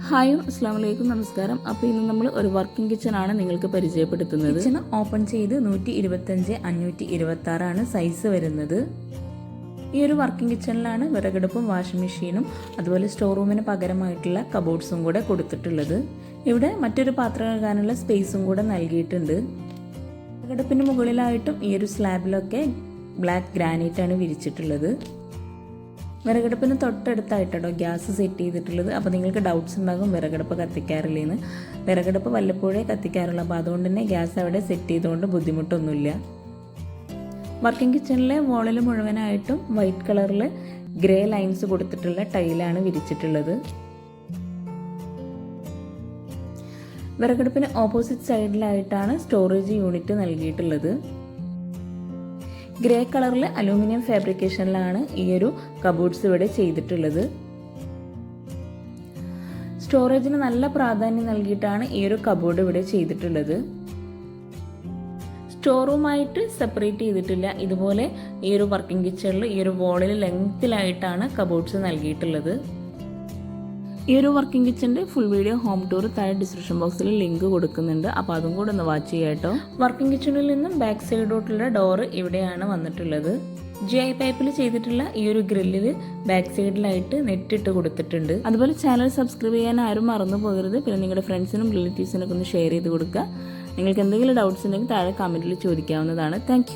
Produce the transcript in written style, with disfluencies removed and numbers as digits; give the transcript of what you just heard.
Hi അസ്സാം വലൈക്കും നമസ്കാരം. അപ്പോൾ ഇന്ന് നമ്മൾ ഒരു വർക്കിംഗ് കിച്ചണാണ് നിങ്ങൾക്ക് പരിചയപ്പെടുത്തുന്നത്. കിച്ചൺ ഓപ്പൺ ചെയ്ത് 125 526 സൈസ് വരുന്നത്. ഈ ഒരു വർക്കിംഗ് കിച്ചണിലാണ് വിറകടുപ്പും വാഷിംഗ് മെഷീനും അതുപോലെ സ്റ്റോർ റൂമിന് പകരമായിട്ടുള്ള കബോർഡ്സും കൂടെ കൊടുത്തിട്ടുള്ളത്. ഇവിടെ മറ്റൊരു പാത്രം കഴുകാനുള്ള സ്പേസും കൂടെ നൽകിയിട്ടുണ്ട്. വിറകടുപ്പിന് മുകളിലായിട്ടും ഈ ഒരു സ്ലാബിലൊക്കെ ബ്ലാക്ക് ഗ്രാനൈറ്റാണ് വിരിച്ചിട്ടുള്ളത്. വിറകടുപ്പിന് തൊട്ടടുത്തായിട്ടോ ഗ്യാസ് സെറ്റ് ചെയ്തിട്ടുള്ളത്. അപ്പോൾ നിങ്ങൾക്ക് ഡൗട്ട്സ് ഉണ്ടാകും വിറകടുപ്പ് കത്തിക്കാറില്ലേന്ന്. വിറകടുപ്പ് വല്ലപ്പോഴേ കത്തിക്കാറുള്ളൂ, അപ്പോൾ അതുകൊണ്ട് തന്നെ ഗ്യാസ് അവിടെ സെറ്റ് ചെയ്തുകൊണ്ട് ബുദ്ധിമുട്ടൊന്നുമില്ല. വർക്കിംഗ് കിച്ചണിലെ വോളിൽ മുഴുവനായിട്ടും വൈറ്റ് കളറിൽ ഗ്രേ ലൈൻസ് കൊടുത്തിട്ടുള്ള ടൈലാണ് വിരിച്ചിട്ടുള്ളത്. വിറകടുപ്പിന് ഓപ്പോസിറ്റ് സൈഡിലായിട്ടാണ് സ്റ്റോറേജ് യൂണിറ്റ് നൽകിയിട്ടുള്ളത്. ഗ്രേ കളറിൽ അലൂമിനിയം ഫാബ്രിക്കേഷനിലാണ് ഈ ഒരു കബോർഡ്സ് ഇവിടെ ചെയ്തിട്ടുള്ളത്. സ്റ്റോറേജിന് നല്ല പ്രാധാന്യം നൽകിയിട്ടാണ് ഈ ഒരു കബോർഡ് ഇവിടെ ചെയ്തിട്ടുള്ളത്. സ്റ്റോർ റൂമായിട്ട് സെപ്പറേറ്റ് ചെയ്തിട്ടില്ല. ഇതുപോലെ ഈ ഒരു വർക്കിംഗ് കിച്ചണിൽ ഈ ഒരു വോളിൽ ലെങ്ത്തിലായിട്ടാണ് കബോർഡ്സ് നൽകിയിട്ടുള്ളത്. ഈ ഒരു വർക്കിംഗ് കിച്ചൻ്റെ ഫുൾ വീഡിയോ ഹോം ടൂർ താഴെ ഡിസ്ക്രിപ്ഷൻ ബോക്സിൽ ലിങ്ക് കൊടുക്കുന്നുണ്ട്, അപ്പോൾ അതും കൂടെ ഒന്ന് വാച്ച് ചെയ്യാം കേട്ടോ. വർക്കിംഗ് കിച്ചണിൽ നിന്നും ബാക്ക് സൈഡോട്ടുള്ള ഡോറ് ഇവിടെയാണ് വന്നിട്ടുള്ളത്. GI പൈപ്പിൽ ചെയ്തിട്ടുള്ള ഈ ഒരു ഗ്രില്ലിൽ ബാക്ക് സൈഡിലായിട്ട് നെറ്റിട്ട് കൊടുത്തിട്ടുണ്ട്. അതുപോലെ ചാനൽ സബ്സ്ക്രൈബ് ചെയ്യാൻ ആരും മറന്നു പോകരുത്. പിന്നെ നിങ്ങളുടെ ഫ്രണ്ട്സിനും റിലേറ്റീവ്സിനൊക്കെ ഒന്ന് ഷെയർ ചെയ്ത് കൊടുക്കുക. നിങ്ങൾക്ക് എന്തെങ്കിലും ഡൗട്ട്സ് ഉണ്ടെങ്കിൽ താഴെ കമൻറ്റിൽ ചോദിക്കാവുന്നതാണ്. താങ്ക്